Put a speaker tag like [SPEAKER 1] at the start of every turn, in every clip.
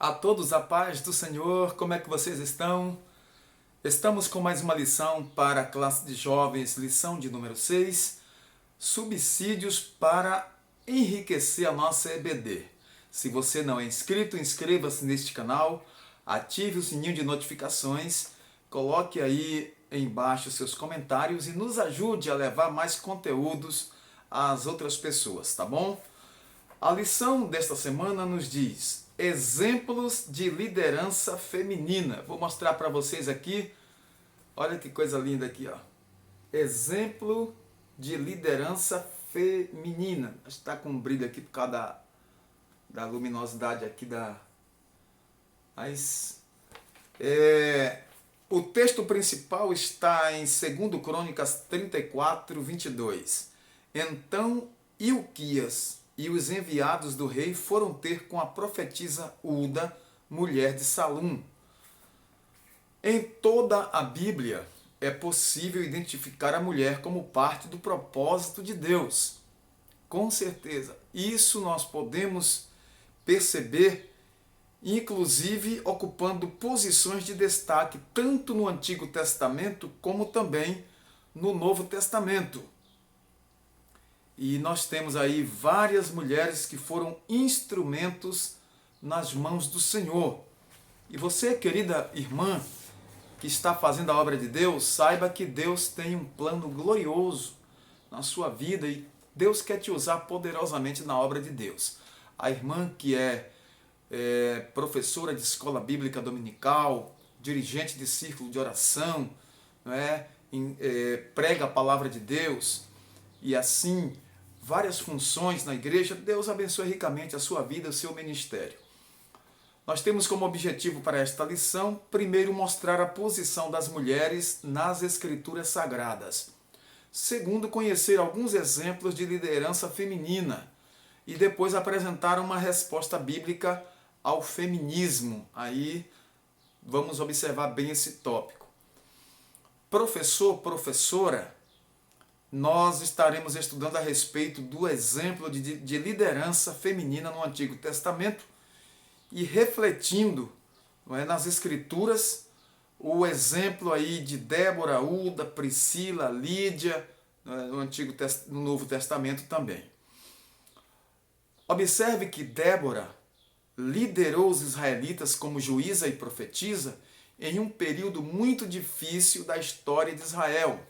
[SPEAKER 1] A todos a paz do Senhor, como é que vocês estão? Estamos com mais uma lição para a classe de jovens, lição de número 6, subsídios para enriquecer a nossa EBD. Se você não é inscrito, inscreva-se neste canal, ative o sininho de notificações, coloque aí embaixo seus comentários e nos ajude a levar mais conteúdos às outras pessoas, tá bom? A lição desta semana nos diz exemplos de liderança feminina. Vou mostrar para vocês aqui. Olha que coisa linda aqui, ó. Exemplo de liderança feminina. Está com um brilho aqui por causa da luminosidade aqui da. Mas o texto principal está em 2 Crônicas 34, 22. Então Ilquias e os enviados do rei foram ter com a profetisa Ulda, mulher de Salum. Em toda a Bíblia é possível identificar a mulher como parte do propósito de Deus. Com certeza, isso nós podemos perceber, inclusive ocupando posições de destaque tanto no Antigo Testamento como também no Novo Testamento. E nós temos aí várias mulheres que foram instrumentos nas mãos do Senhor. E você, querida irmã, que está fazendo a obra de Deus, saiba que Deus tem um plano glorioso na sua vida e Deus quer te usar poderosamente na obra de Deus. A irmã que é professora de escola bíblica dominical, dirigente de círculo de oração, prega a palavra de Deus e assim várias funções na igreja, Deus abençoe ricamente a sua vida e o seu ministério. Nós temos como objetivo para esta lição, primeiro, mostrar a posição das mulheres nas Escrituras Sagradas. Segundo, conhecer alguns exemplos de liderança feminina. E depois apresentar uma resposta bíblica ao feminismo. Aí vamos observar bem esse tópico. Professor, professora, nós estaremos estudando a respeito do exemplo de liderança feminina no Antigo Testamento e refletindo nas Escrituras o exemplo aí de Débora, Ulda, Priscila, Lídia, no Novo Testamento também. Observe que Débora liderou os israelitas como juíza e profetisa em um período muito difícil da história de Israel.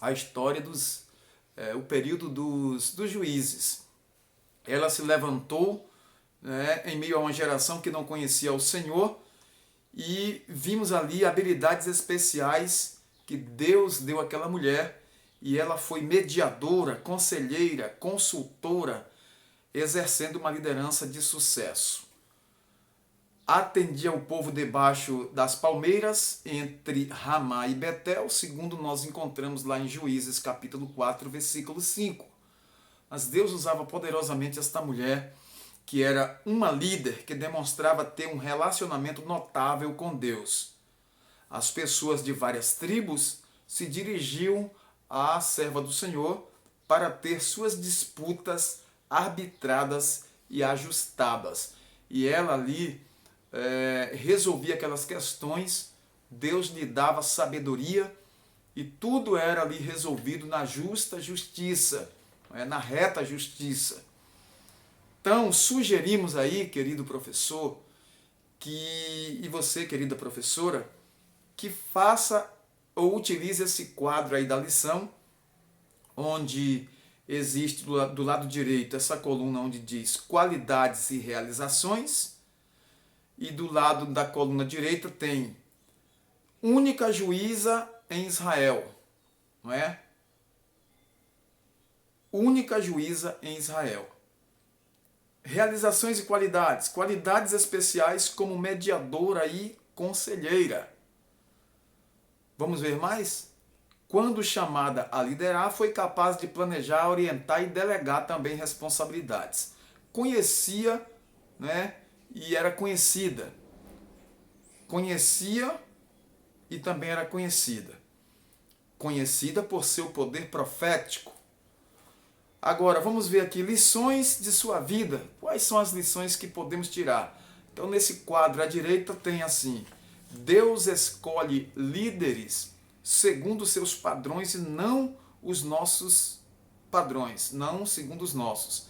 [SPEAKER 1] A história o período dos juízes. Ela se levantou em meio a uma geração que não conhecia o Senhor e vimos ali habilidades especiais que Deus deu àquela mulher e ela foi mediadora, conselheira, consultora, exercendo uma liderança de sucesso. Atendia o povo debaixo das palmeiras, entre Ramá e Betel, segundo nós encontramos lá em Juízes, capítulo 4, versículo 5. Mas Deus usava poderosamente esta mulher, que era uma líder que demonstrava ter um relacionamento notável com Deus. As pessoas de várias tribos se dirigiam à serva do Senhor para ter suas disputas arbitradas e ajustadas. E ela ali resolvia aquelas questões, Deus lhe dava sabedoria e tudo era ali resolvido na justa justiça, na reta justiça. Então, sugerimos aí, querido professor, e você, querida professora, que faça ou utilize esse quadro aí da lição, onde existe do lado direito essa coluna onde diz qualidades e realizações, e do lado da coluna direita tem única juíza em Israel, não é? Única juíza em Israel. Realizações e qualidades. Qualidades especiais como mediadora e conselheira. Vamos ver mais? Quando chamada a liderar, foi capaz de planejar, orientar e delegar também responsabilidades. Conhecia, e era conhecida. Conhecia e também era conhecida. Conhecida por seu poder profético. Agora, vamos ver aqui lições de sua vida. Quais são as lições que podemos tirar? Então, nesse quadro à direita tem assim: Deus escolhe líderes segundo os seus padrões e não os nossos padrões, não segundo os nossos.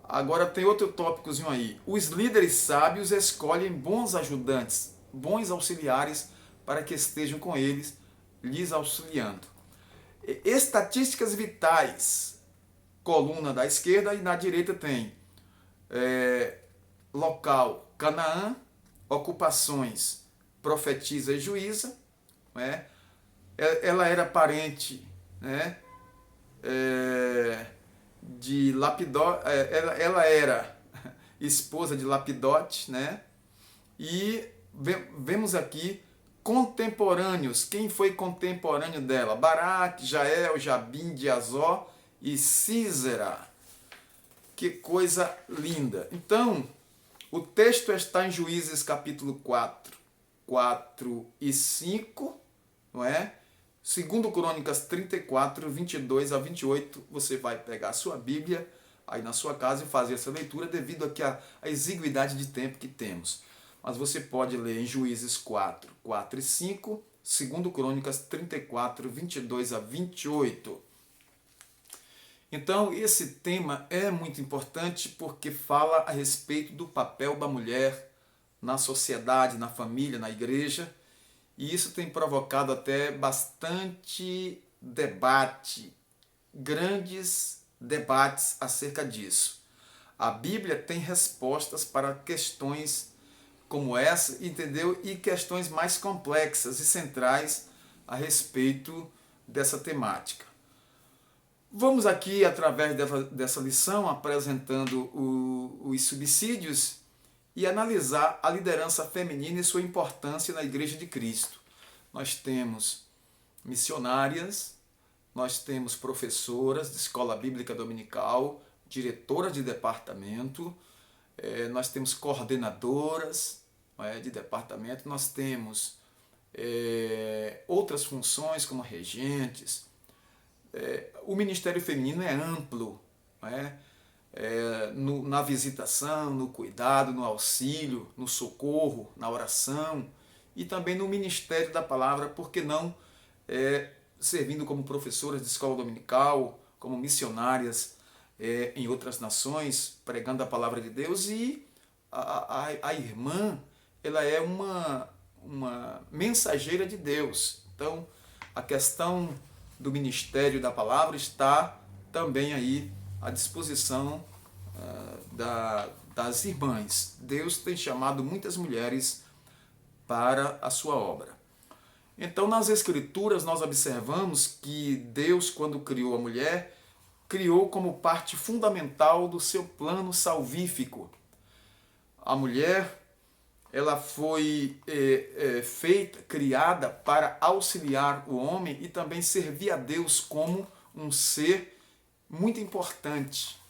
[SPEAKER 1] Agora tem outro tópicozinho aí. Os líderes sábios escolhem bons ajudantes, bons auxiliares para que estejam com eles, lhes auxiliando. Estatísticas vitais, coluna da esquerda, e na direita tem local Canaã, ocupações profetiza e juíza, né? Ela era parente, né? De Lapidote, ela era esposa de Lapidote, né? E vemos aqui contemporâneos. Quem foi contemporâneo dela? Baraque, Jael, Jabim de Azó e Císera. Que coisa linda. Então, o texto está em Juízes capítulo 4 e 5, não é? Segundo Crônicas 34, 22 a 28, você vai pegar a sua Bíblia aí na sua casa e fazer essa leitura devido aqui à exiguidade de tempo que temos. Mas você pode ler em Juízes 4 e 5, segundo Crônicas 34, 22 a 28. Então, esse tema é muito importante porque fala a respeito do papel da mulher na sociedade, na família, na igreja. E isso tem provocado até bastante debate, grandes debates acerca disso. A Bíblia tem respostas para questões como essa, entendeu? E questões mais complexas e centrais a respeito dessa temática. Vamos aqui, através dessa lição, apresentando os subsídios e analisar a liderança feminina e sua importância na Igreja de Cristo. Nós temos missionárias, nós temos professoras de escola bíblica dominical, diretoras de departamento, nós temos coordenadoras de departamento, nós temos outras funções como regentes. O ministério feminino é amplo, na visitação, no cuidado, no auxílio, no socorro, na oração e também no ministério da palavra, por que não servindo como professoras de escola dominical, como missionárias em outras nações, pregando a palavra de Deus. E a irmã, ela é uma mensageira de Deus. Então, a questão do ministério da palavra está também aí à disposição das irmãs. Deus tem chamado muitas mulheres para a sua obra. Então, nas Escrituras, nós observamos que Deus, quando criou a mulher, criou como parte fundamental do seu plano salvífico. A mulher, ela foi criada para auxiliar o homem e também servir a Deus como um ser muito importante.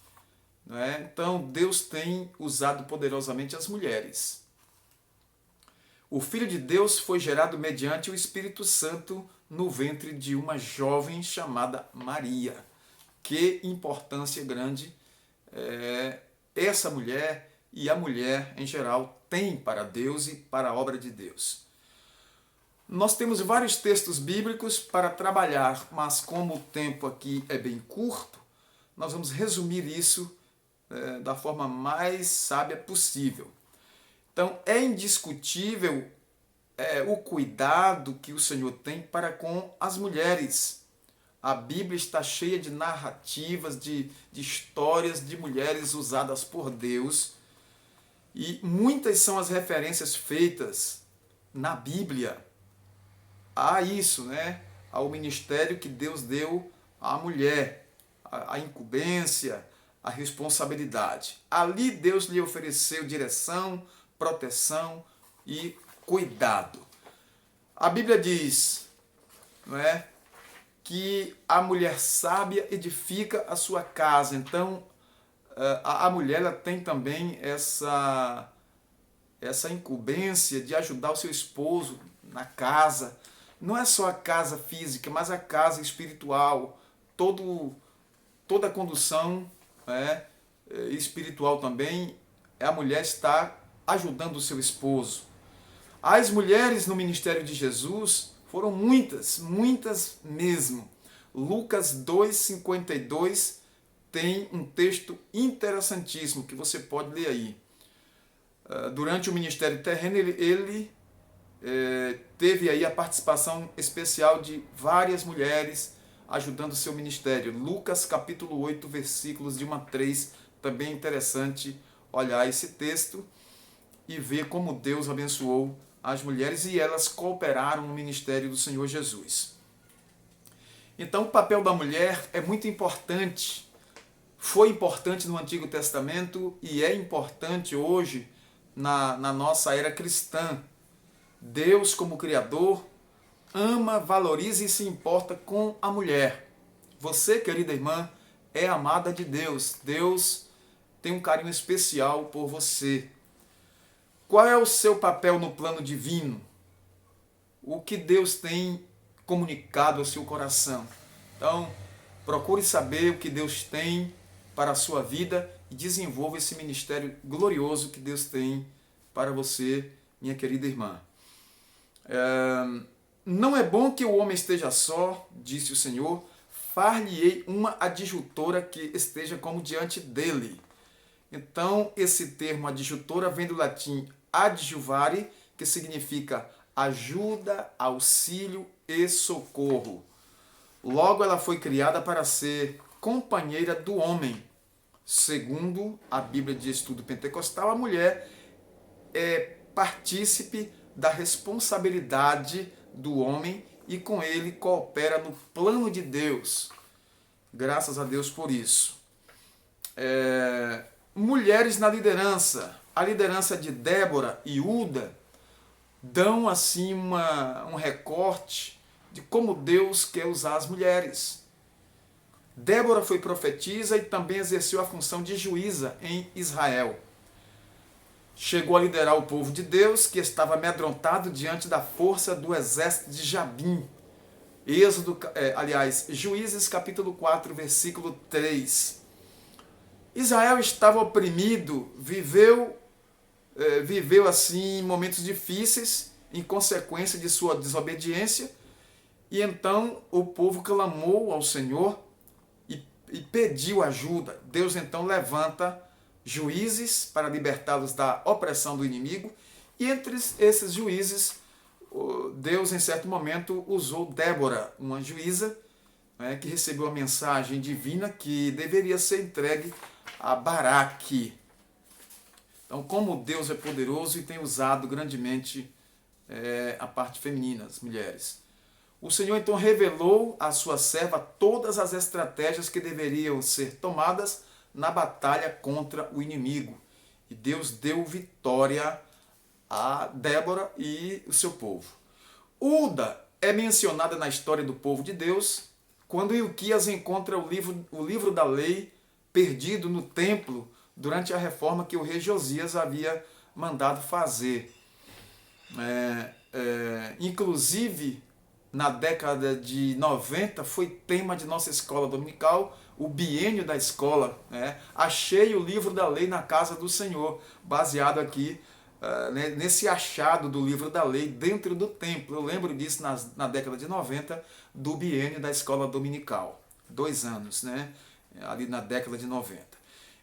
[SPEAKER 1] Então, Deus tem usado poderosamente as mulheres. O Filho de Deus foi gerado mediante o Espírito Santo no ventre de uma jovem chamada Maria. Que importância grande essa mulher e a mulher em geral tem para Deus e para a obra de Deus. Nós temos vários textos bíblicos para trabalhar, mas como o tempo aqui é bem curto, nós vamos resumir isso da forma mais sábia possível. Então, é indiscutível o cuidado que o Senhor tem para com as mulheres. A Bíblia está cheia de narrativas, de histórias de mulheres usadas por Deus. E muitas são as referências feitas na Bíblia a isso, ao ministério que Deus deu à mulher, a incumbência, a responsabilidade. Ali Deus lhe ofereceu direção, proteção e cuidado. A Bíblia diz, que a mulher sábia edifica a sua casa. Então, a mulher ela tem também essa incumbência de ajudar o seu esposo na casa. Não é só a casa física, mas a casa espiritual. Toda a condução espiritual também, a mulher está ajudando o seu esposo. As mulheres no ministério de Jesus foram muitas, muitas mesmo. Lucas 2,52 tem um texto interessantíssimo que você pode ler aí. Durante o ministério terreno, ele teve aí a participação especial de várias mulheres ajudando o seu ministério. Lucas capítulo 8, versículos de 1 a 3, também é interessante olhar esse texto e ver como Deus abençoou as mulheres e elas cooperaram no ministério do Senhor Jesus. Então o papel da mulher é muito importante, foi importante no Antigo Testamento e é importante hoje na nossa era cristã. Deus, como Criador, ama, valoriza e se importa com a mulher. Você, querida irmã, é amada de Deus. Deus tem um carinho especial por você. Qual é o seu papel no plano divino? O que Deus tem comunicado ao seu coração? Então, procure saber o que Deus tem para a sua vida e desenvolva esse ministério glorioso que Deus tem para você, minha querida irmã. Não é bom que o homem esteja só, disse o Senhor, far-lhe-ei uma adjutora que esteja como diante dele. Então, esse termo adjutora vem do latim adjuvare, que significa ajuda, auxílio e socorro. Logo, ela foi criada para ser companheira do homem. Segundo a Bíblia de Estudo Pentecostal, a mulher é partícipe da responsabilidade do homem e com ele coopera no plano de Deus. Graças a Deus por isso. Mulheres na liderança. A liderança de Débora e Uda dão assim um recorte de como Deus quer usar as mulheres. Débora foi profetisa e também exerceu a função de juíza em Israel. Chegou a liderar o povo de Deus, que estava amedrontado diante da força do exército de Jabim. Juízes capítulo 4, versículo 3. Israel estava oprimido, viveu assim momentos difíceis em consequência de sua desobediência, e então o povo clamou ao Senhor e pediu ajuda. Deus então levanta juízes para libertá-los da opressão do inimigo, e entre esses juízes, Deus em certo momento usou Débora, uma juíza, que recebeu a mensagem divina que deveria ser entregue a Baraque. Então, como Deus é poderoso e tem usado grandemente a parte feminina, as mulheres. O Senhor então revelou à sua serva todas as estratégias que deveriam ser tomadas na batalha contra o inimigo. E Deus deu vitória a Débora e o seu povo. Uda é mencionada na história do povo de Deus quando Ilquias encontra o livro da lei perdido no templo durante a reforma que o rei Josias havia mandado fazer. Inclusive, na década de 90, foi tema de nossa escola dominical, o biênio da escola. Achei o livro da lei na casa do Senhor, baseado aqui nesse achado do livro da lei dentro do templo. Eu lembro disso na década de 90, do biênio da escola dominical. 2 anos, ali na década de 90.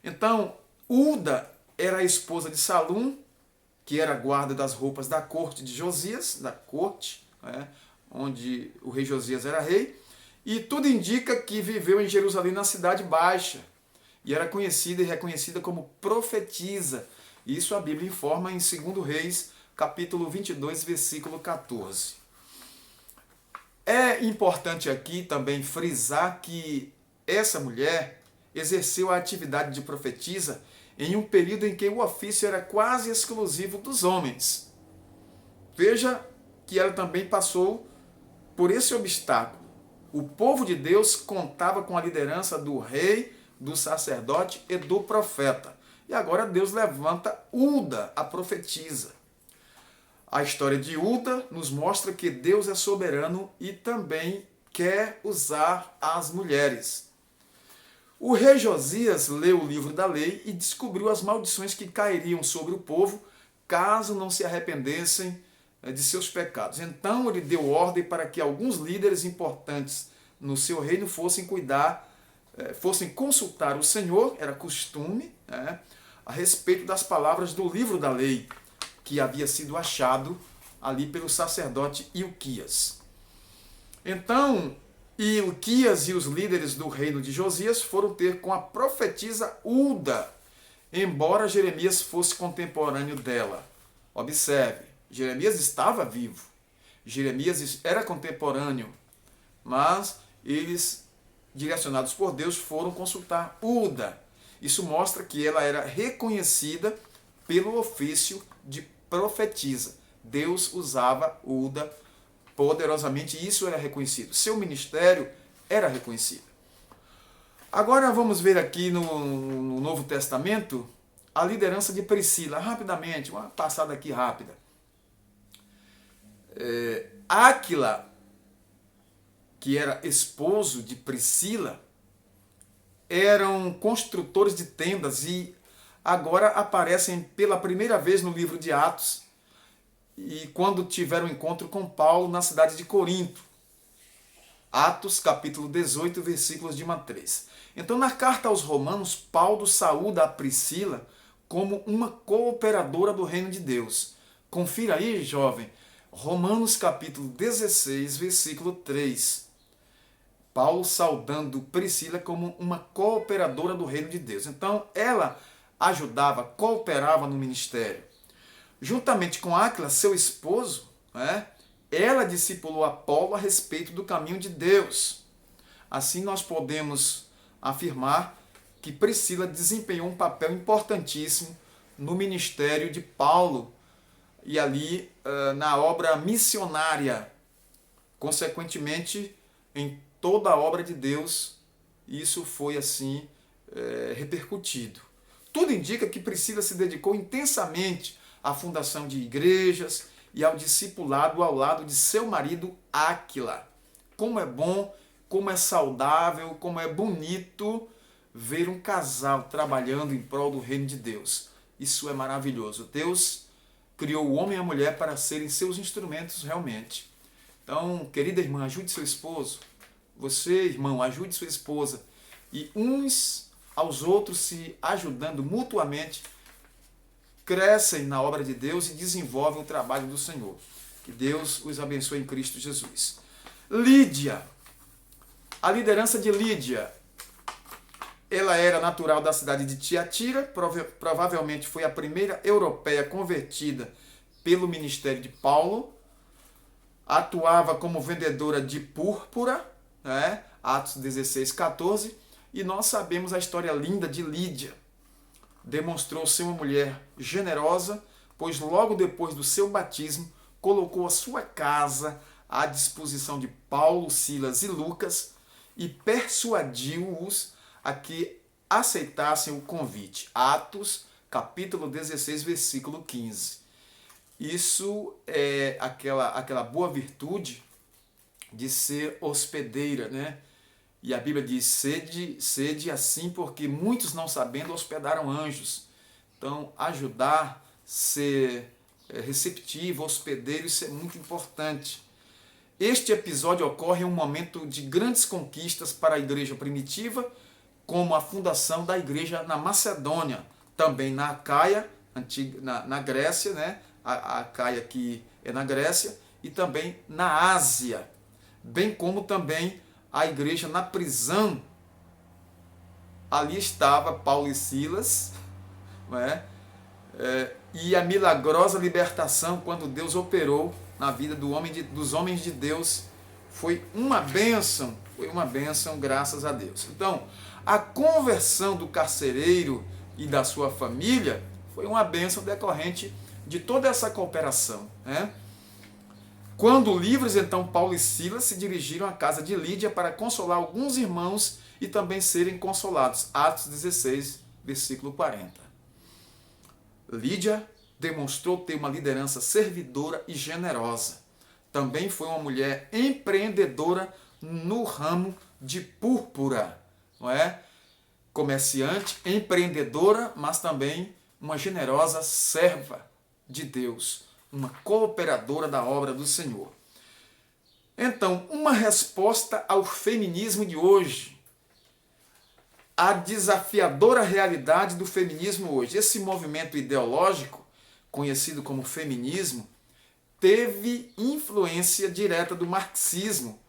[SPEAKER 1] Então, Uda era a esposa de Salum, que era guarda das roupas da corte de Josias, da corte, onde o rei Josias era rei, e tudo indica que viveu em Jerusalém, na Cidade Baixa, e era conhecida e reconhecida como profetisa. Isso a Bíblia informa em 2 Reis, capítulo 22, versículo 14. É importante aqui também frisar que essa mulher exerceu a atividade de profetisa em um período em que o ofício era quase exclusivo dos homens. Veja que ela também passou por esse obstáculo. O povo de Deus contava com a liderança do rei, do sacerdote e do profeta. E agora Deus levanta Uda, a profetisa. A história de Uda nos mostra que Deus é soberano e também quer usar as mulheres. O rei Josias leu o livro da lei e descobriu as maldições que cairiam sobre o povo caso não se arrependessem de seus pecados. Então ele deu ordem para que alguns líderes importantes no seu reino fossem consultar o Senhor, era costume, né, a respeito das palavras do livro da lei, que havia sido achado ali pelo sacerdote Ilquias. Então, Ilquias e os líderes do reino de Josias foram ter com a profetisa Hulda, embora Jeremias fosse contemporâneo dela. Observe, Jeremias estava vivo, Jeremias era contemporâneo, mas eles, direcionados por Deus, foram consultar Hulda. Isso mostra que ela era reconhecida pelo ofício de profetisa. Deus usava Hulda poderosamente e isso era reconhecido. Seu ministério era reconhecido. Agora vamos ver aqui no Novo Testamento a liderança de Priscila. Rapidamente, uma passada aqui rápida. Áquila, que era esposo de Priscila, eram construtores de tendas e agora aparecem pela primeira vez no livro de Atos e quando tiveram um encontro com Paulo na cidade de Corinto. Atos, capítulo 18, versículos de 1 a 3. Então, na carta aos Romanos, Paulo saúda a Priscila como uma cooperadora do reino de Deus. Confira aí, jovem, Romanos, capítulo 16, versículo 3. Paulo saudando Priscila como uma cooperadora do reino de Deus. Então, ela ajudava, cooperava no ministério. Juntamente com Áquila, seu esposo, né, ela discipulou Apolo a respeito do caminho de Deus. Assim, nós podemos afirmar que Priscila desempenhou um papel importantíssimo no ministério de Paulo e ali na obra missionária. Consequentemente, em toda a obra de Deus, isso foi assim repercutido. Tudo indica que Priscila se dedicou intensamente à fundação de igrejas e ao discipulado ao lado de seu marido Áquila. Como é bom, como é saudável, como é bonito ver um casal trabalhando em prol do reino de Deus. Isso é maravilhoso. Deus criou o homem e a mulher para serem seus instrumentos realmente. Então, querida irmã, ajude seu esposo. Você, irmão, ajude sua esposa. E uns aos outros se ajudando mutuamente, crescem na obra de Deus e desenvolvem o trabalho do Senhor. Que Deus os abençoe em Cristo Jesus. Lídia. A liderança de Lídia. Ela era natural da cidade de Tiatira, provavelmente foi a primeira europeia convertida pelo ministério de Paulo. Atuava como vendedora de púrpura, né? Atos 16, 14. E nós sabemos a história linda de Lídia. Demonstrou ser uma mulher generosa, pois logo depois do seu batismo, colocou a sua casa à disposição de Paulo, Silas e Lucas e persuadiu-os a que aceitassem o convite. Atos, capítulo 16, versículo 15. Isso é aquela boa virtude de ser hospedeira, né? E a Bíblia diz, sede assim, porque muitos não sabendo hospedaram anjos. Então, ajudar, ser receptivo, hospedeiro, isso é muito importante. Este episódio ocorre em um momento de grandes conquistas para a igreja primitiva, como a fundação da igreja na Macedônia, também na Acaia, na Grécia, né? A Acaia que é na Grécia, e também na Ásia, bem como também a igreja na prisão. Ali estava Paulo e Silas, não é? E a milagrosa libertação quando Deus operou na vida dos homens de Deus foi uma bênção, graças a Deus. Então, a conversão do carcereiro e da sua família foi uma bênção decorrente de toda essa cooperação, né? Quando livres, então, Paulo e Silas se dirigiram à casa de Lídia para consolar alguns irmãos e também serem consolados. Atos 16, versículo 40. Lídia demonstrou ter uma liderança servidora e generosa. Também foi uma mulher empreendedora no ramo de púrpura, não é? Comerciante, empreendedora, mas também uma generosa serva. de Deus, uma cooperadora da obra do Senhor. Então, uma resposta ao feminismo de hoje, a desafiadora realidade do feminismo hoje. Esse movimento ideológico, conhecido como feminismo, teve influência direta do marxismo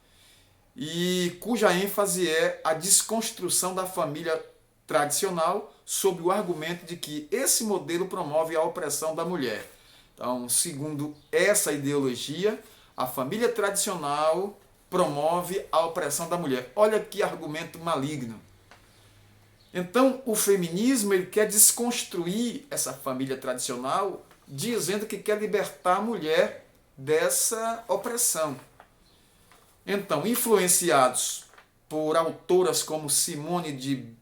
[SPEAKER 1] e cuja ênfase é a desconstrução da família tradicional sob o argumento de que esse modelo promove a opressão da mulher. Então, segundo essa ideologia, a família tradicional promove a opressão da mulher. Olha que argumento maligno. Então, o feminismo ele quer desconstruir essa família tradicional, dizendo que quer libertar a mulher dessa opressão. Então, influenciados por autoras como Simone de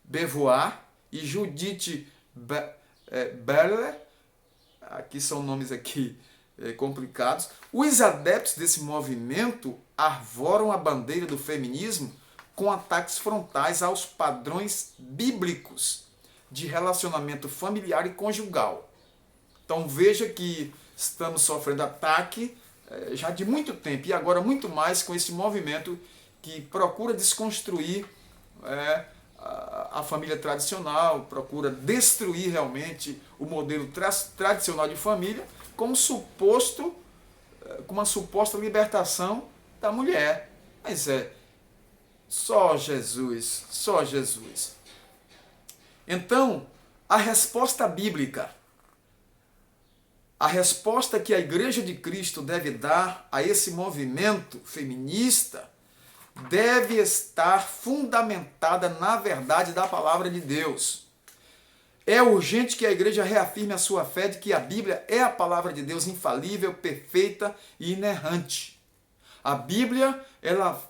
[SPEAKER 1] Beauvoir e Judith Butler, aqui são nomes aqui complicados, os adeptos desse movimento arvoram a bandeira do feminismo com ataques frontais aos padrões bíblicos de relacionamento familiar e conjugal. Então veja que estamos sofrendo ataque já de muito tempo e agora muito mais com esse movimento que procura desconstruir a família tradicional, procura destruir realmente o modelo tradicional de família com uma suposta libertação da mulher. Mas só Jesus, só Jesus. Então, a resposta bíblica, a resposta que a Igreja de Cristo deve dar a esse movimento feminista deve estar fundamentada na verdade da palavra de Deus. É urgente que a igreja reafirme a sua fé de que a Bíblia é a palavra de Deus infalível, perfeita e inerrante. A Bíblia, ela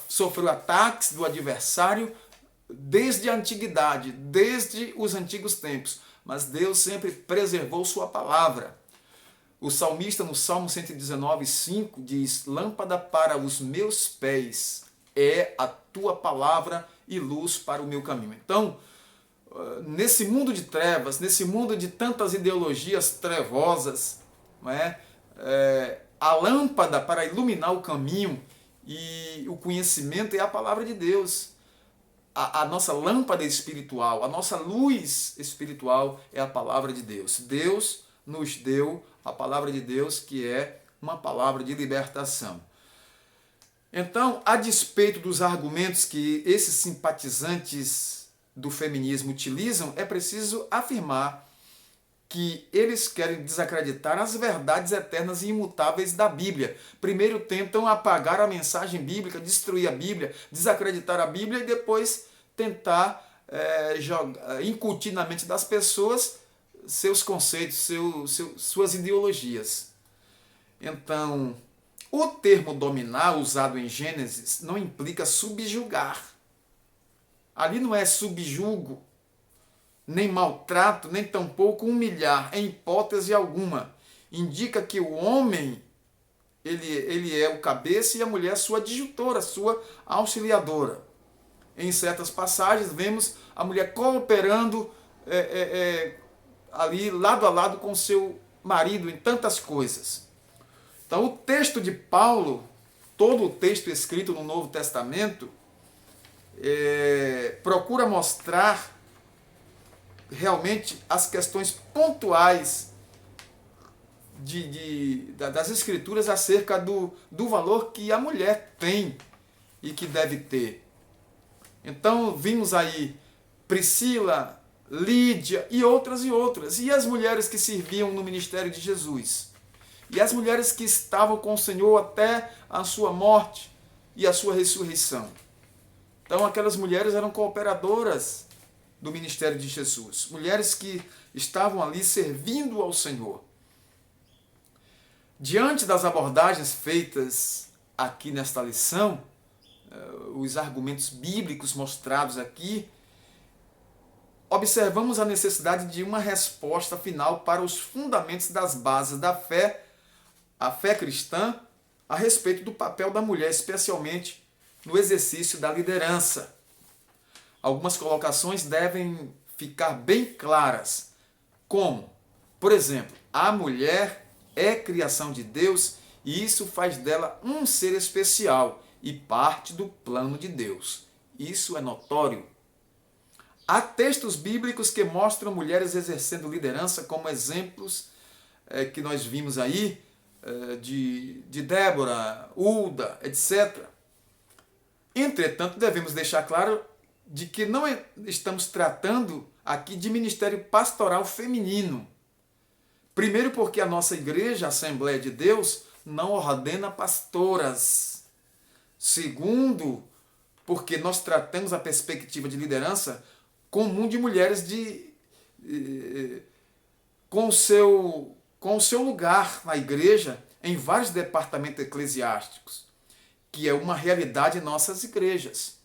[SPEAKER 1] sofreu ataques do adversário desde a antiguidade, desde os antigos tempos, mas Deus sempre preservou sua palavra. O salmista no Salmo 119:5 diz: lâmpada para os meus pés é a tua palavra e luz para o meu caminho. Então, nesse mundo de trevas, nesse mundo de tantas ideologias trevosas, não é? A lâmpada para iluminar o caminho e o conhecimento é a palavra de Deus. A nossa lâmpada espiritual, a nossa luz espiritual é a palavra de Deus. Deus nos deu a palavra de Deus, que é uma palavra de libertação. Então, a despeito dos argumentos que esses simpatizantes do feminismo utilizam, é preciso afirmar que eles querem desacreditar as verdades eternas e imutáveis da Bíblia. Primeiro tentam apagar a mensagem bíblica, destruir a Bíblia, desacreditar a Bíblia e depois tentar incutir na mente das pessoas seus conceitos, suas ideologias. Então, o termo dominar usado em Gênesis não implica subjugar. Ali não é subjugo, nem maltrato, nem tampouco humilhar, em hipótese alguma. Indica que o homem ele é o cabeça e a mulher sua adjutora, sua auxiliadora. Em certas passagens vemos a mulher cooperando ali lado a lado com seu marido em tantas coisas. Então o texto de Paulo, todo o texto escrito no Novo Testamento, procura mostrar realmente as questões pontuais das Escrituras acerca do valor que a mulher tem e que deve ter. Então vimos aí Priscila, Lídia e outras. E as mulheres que serviam no ministério de Jesus. E as mulheres que estavam com o Senhor até a sua morte e a sua ressurreição. Então aquelas mulheres eram cooperadoras do ministério de Jesus. Mulheres que estavam ali servindo ao Senhor. Diante das abordagens feitas aqui nesta lição, os argumentos bíblicos mostrados aqui, observamos a necessidade de uma resposta final para os fundamentos das bases da fé, a fé cristã, a respeito do papel da mulher, especialmente no exercício da liderança. Algumas colocações devem ficar bem claras, como Por exemplo, a mulher é criação de Deus e isso faz dela um ser especial e parte do plano de Deus. Isso é notório. Há textos bíblicos que mostram mulheres exercendo liderança, como exemplos que nós vimos aí, de Débora, Hulda, etc. Entretanto, devemos deixar claro de que não estamos tratando aqui de ministério pastoral feminino. Primeiro porque a nossa igreja, a Assembleia de Deus, não ordena pastoras. Segundo, porque nós tratamos a perspectiva de liderança comum de mulheres com o seu lugar na igreja em vários departamentos eclesiásticos, que é uma realidade em nossas igrejas.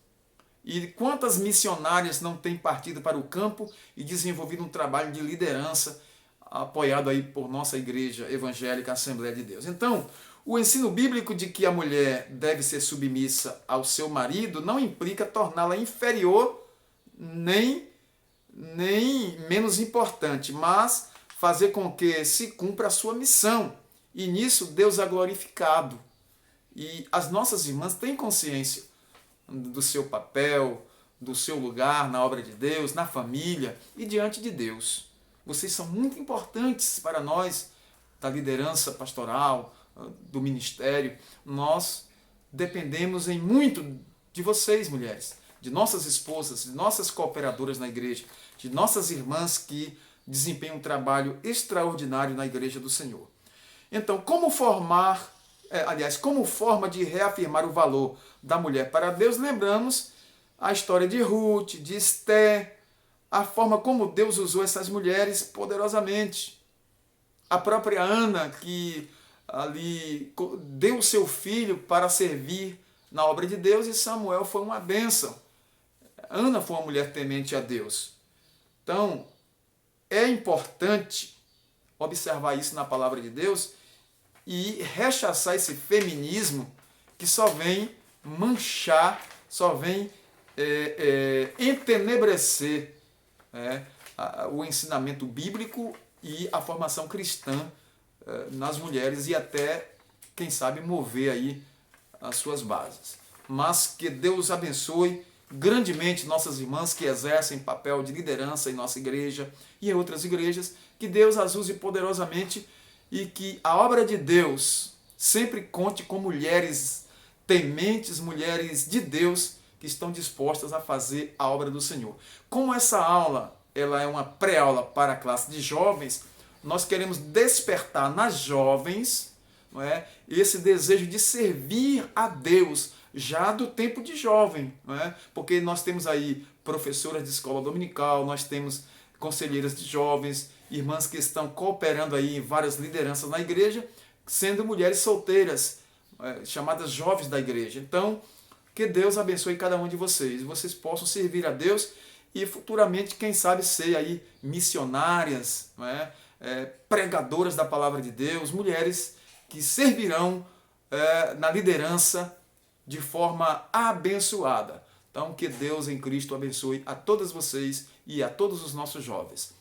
[SPEAKER 1] E quantas missionárias não têm partido para o campo e desenvolvido um trabalho de liderança apoiado aí por nossa igreja evangélica, Assembleia de Deus. Então, o ensino bíblico de que a mulher deve ser submissa ao seu marido não implica torná-la inferior nem menos importante, mas fazer com que se cumpra a sua missão. E nisso Deus é glorificado. E as nossas irmãs têm consciência do seu papel, do seu lugar na obra de Deus, na família e diante de Deus. Vocês são muito importantes para nós, da liderança pastoral, do ministério. Nós dependemos em muito de vocês, mulheres, de nossas esposas, de nossas cooperadoras na igreja, de nossas irmãs que desempenham um trabalho extraordinário na igreja do Senhor. Então, como forma de reafirmar o valor da mulher para Deus, lembramos a história de Ruth, de Esté, a forma como Deus usou essas mulheres poderosamente. A própria Ana, que ali deu o seu filho para servir na obra de Deus, e Samuel foi uma bênção. Ana foi uma mulher temente a Deus. Então, é importante observar isso na palavra de Deus e rechaçar esse feminismo que só vem manchar, só vem entenebrecer o ensinamento bíblico e a formação cristã nas mulheres e até, quem sabe, mover aí as suas bases. Mas que Deus abençoe grandemente nossas irmãs que exercem papel de liderança em nossa igreja e em outras igrejas, que Deus as use poderosamente e que a obra de Deus sempre conte com mulheres tementes, mulheres de Deus que estão dispostas a fazer a obra do Senhor. Como essa aula ela é uma pré-aula para a classe de jovens, nós queremos despertar nas jovens, não é, esse desejo de servir a Deus já do tempo de jovem, não é? Porque nós temos aí professoras de escola dominical, nós temos conselheiras de jovens, irmãs que estão cooperando aí em várias lideranças na igreja, sendo mulheres solteiras, chamadas jovens da igreja. Então, que Deus abençoe cada um de vocês, vocês possam servir a Deus e futuramente, quem sabe, ser aí missionárias, não é? Pregadoras da palavra de Deus, mulheres que servirão na liderança de forma abençoada. Então, que Deus em Cristo abençoe a todas vocês e a todos os nossos jovens.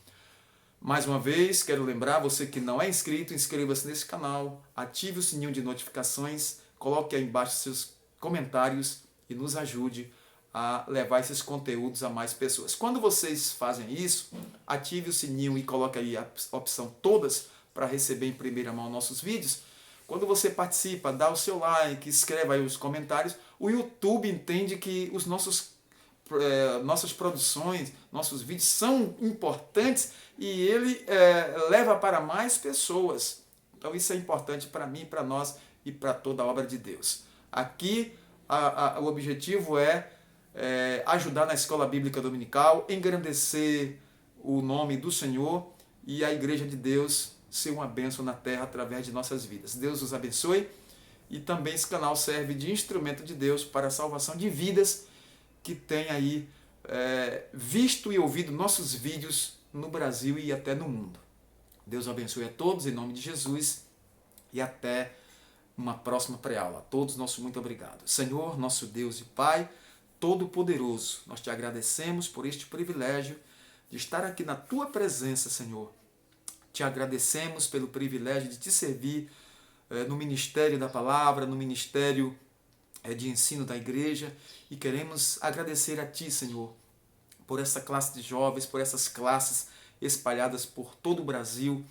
[SPEAKER 1] Mais uma vez, quero lembrar, você que não é inscrito, inscreva-se nesse canal, ative o sininho de notificações, coloque aí embaixo seus comentários e nos ajude a levar esses conteúdos a mais pessoas. Quando vocês fazem isso, ative o sininho e coloque aí a opção todas para receber em primeira mão nossos vídeos. Quando você participa, dá o seu like, escreva aí os comentários, o YouTube entende que os nossas produções, nossos vídeos são importantes e ele leva para mais pessoas. Então isso é importante para mim, para nós e para toda a obra de Deus. Aqui o objetivo é ajudar na escola bíblica dominical, engrandecer o nome do Senhor e a igreja de Deus ser uma bênção na terra através de nossas vidas. Deus os abençoe e também esse canal serve de instrumento de Deus para a salvação de vidas que tem aí visto e ouvido nossos vídeos no Brasil e até no mundo. Deus abençoe a todos em nome de Jesus e até uma próxima pré-aula. A todos nosso muito obrigado. Senhor, nosso Deus e Pai Todo-Poderoso, nós te agradecemos por este privilégio de estar aqui na Tua presença, Senhor, te agradecemos pelo privilégio de te servir no ministério da palavra, no ministério de ensino da igreja, e queremos agradecer a Ti, Senhor, por essa classe de jovens, por essas classes espalhadas por todo o Brasil.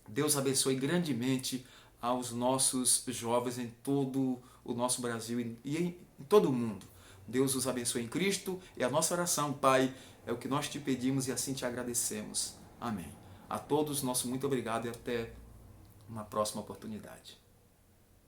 [SPEAKER 1] Deus abençoe grandemente aos nossos jovens em todo o nosso Brasil e em todo o mundo. Deus os abençoe em Cristo. É a nossa oração, Pai, é o que nós te pedimos e assim te agradecemos. Amém. A todos, nosso muito obrigado e até uma próxima oportunidade.